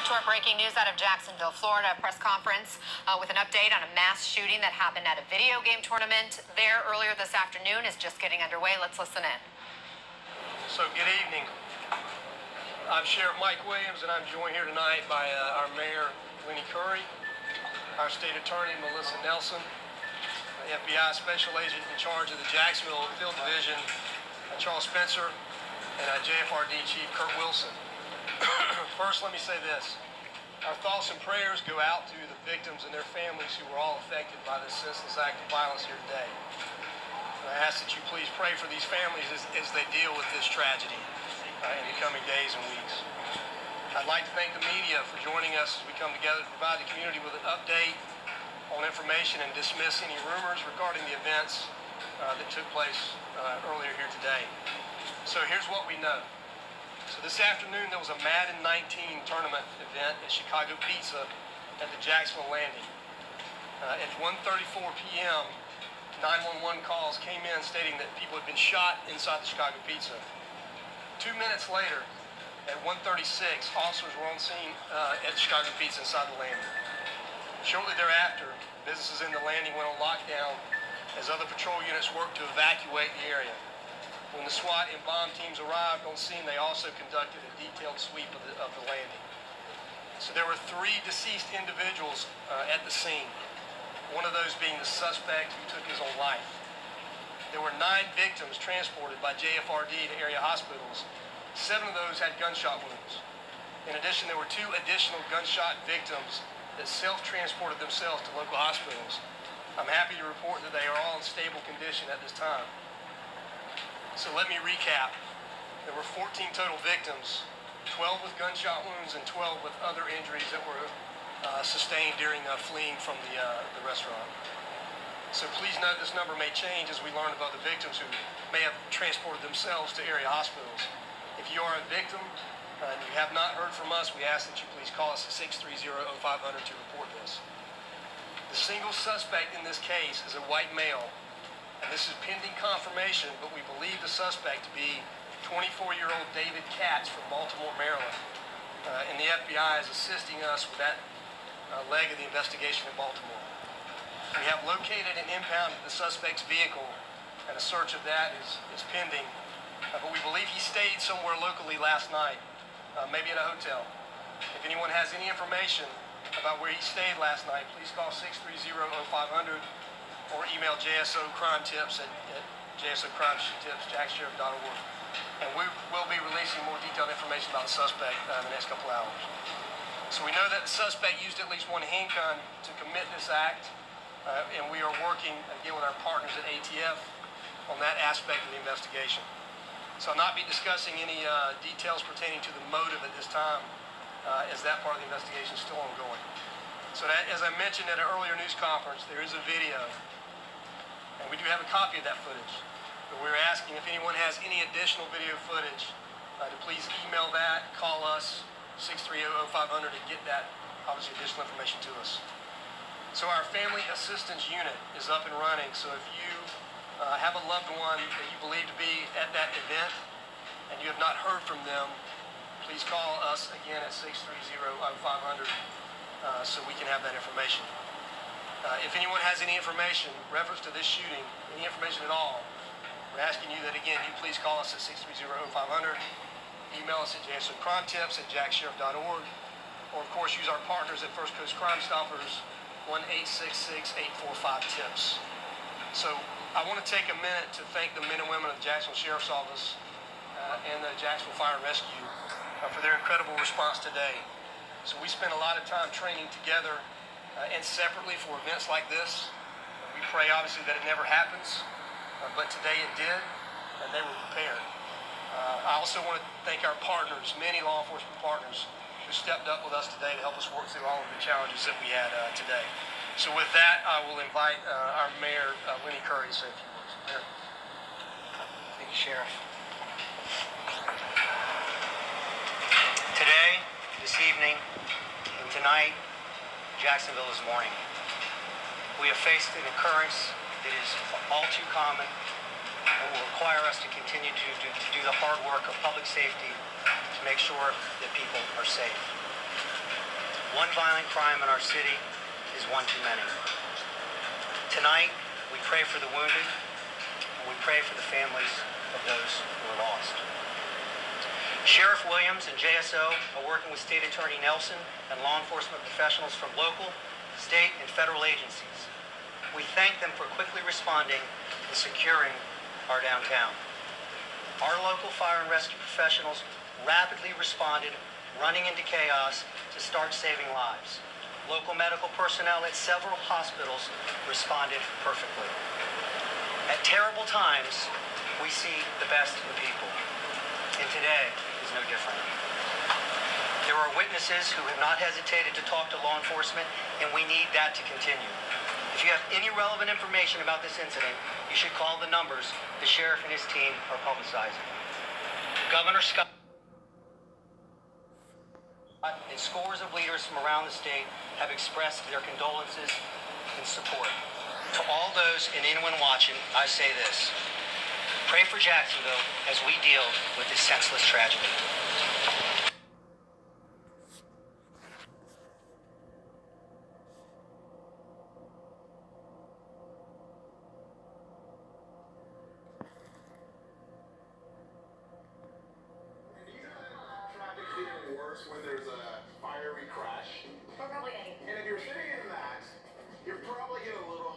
To our breaking news out of Jacksonville, Florida, a press conference with an update on a mass shooting that happened at a video game tournament there earlier this afternoon is just getting underway. Let's listen in. So good evening. I'm Sheriff Mike Williams, and I'm joined here tonight by our Mayor, Lenny Curry, our State Attorney, Melissa Nelson, FBI Special Agent in charge of the Jacksonville Field Division, Charles Spencer, and JFRD Chief Kurt Wilson. First, let me say this. Our thoughts and prayers go out to the victims and their families who were all affected by this senseless act of violence here today. And I ask that you please pray for these families as they deal with this tragedy in the coming days and weeks. I'd like to thank the media for joining us as we come together to provide the community with an update on information and dismiss any rumors regarding the events that took place earlier here today. So here's what we know. So this afternoon there was a Madden 19 tournament event at Chicago Pizza at the Jacksonville Landing. At 1:34 p.m., 911 calls came in stating that people had been shot inside the Chicago Pizza. 2 minutes later, at 1:36, officers were on scene at Chicago Pizza inside the Landing. Shortly thereafter, businesses in the Landing went on lockdown as other patrol units worked to evacuate the area. When the SWAT and bomb teams arrived on scene, they also conducted a detailed sweep of the landing. So there were 3 deceased individuals at the scene, one of those being the suspect who took his own life. There were 9 victims transported by JFRD to area hospitals. 7 of those had gunshot wounds. In addition, there were 2 additional gunshot victims that self-transported themselves to local hospitals. I'm happy to report that they are all in stable condition at this time. So let me recap. There were 14 total victims, 12 with gunshot wounds and 12 with other injuries that were sustained during fleeing from the restaurant. So please note this number may change as we learn of other victims who may have transported themselves to area hospitals. If you are a victim and you have not heard from us, we ask that you please call us at 630-0500 to report this. The single suspect in this case is a white male, and this is pending confirmation, but we believe the suspect to be 24-year-old David Katz from Baltimore, Maryland. And the FBI is assisting us with that leg of the investigation in Baltimore. We have located and impounded the suspect's vehicle, and a search of that is pending. But we believe he stayed somewhere locally last night, maybe at a hotel. If anyone has any information about where he stayed last night, please call 630-0500 or email JSOCrimetips at jsocrimetips@jacksheriff.org. And we will be releasing more detailed information about the suspect in the next couple hours. So we know that the suspect used at least 1 handgun to commit this act, and we are working again with our partners at ATF on that aspect of the investigation. So I'll not be discussing any details pertaining to the motive at this time, as that part of the investigation is still ongoing. So that, as I mentioned at an earlier news conference, there is a video, and we do have a copy of that footage. But we're asking if anyone has any additional video footage to please email that, call us, 630-0500 to get that, obviously, additional information to us. So our Family Assistance Unit is up and running, so if you have a loved one that you believe to be at that event and you have not heard from them, please call us again at 630-0500 so we can have that information. If anyone has any information reference to this shooting, any information at all, we're asking you that again, you please call us at 630-0500, email us at jsocrimetips at jacksheriff.org, or of course use our partners at First Coast Crime Stoppers, 1-866-845-TIPS. So I want to take a minute to thank the men and women of the Jacksonville Sheriff's Office and the Jacksonville Fire and Rescue for their incredible response today. So we spend a lot of time training together and separately for events like this. We pray obviously that it never happens, but today it did, and they were prepared. I also want to thank our partners, many law enforcement partners, who stepped up with us today to help us work through all of the challenges that we had today. So with that, I will invite our Mayor, Lenny Curry, to say a few words. Mayor. Thank you, Sheriff. Today, this evening, and tonight, Jacksonville is mourning. We have faced an occurrence that is all too common and will require us to continue to do the hard work of public safety to make sure that people are safe. One violent crime in our city is one too many. Tonight, we pray for the wounded, and we pray for the families of those who are lost. Sheriff Williams and JSO are working with State Attorney Nelson and law enforcement professionals from local, state, and federal agencies. We thank them for quickly responding and securing our downtown. Our local fire and rescue professionals rapidly responded, running into chaos to start saving lives. Local medical personnel at several hospitals responded perfectly. At terrible times, we see the best in people, and today is no different. There are witnesses who have not hesitated to talk to law enforcement, and we need that to continue. If you have any relevant information about this incident, you should call the numbers the sheriff and his team are publicizing. Governor Scott and scores of leaders from around the state have expressed their condolences and support. To all those and anyone watching, I say this: pray for Jacksonville as we deal with this senseless tragedy. Traffic's even worse when there's a fiery crash. Or probably any. And if you're sitting in that, you're probably getting a little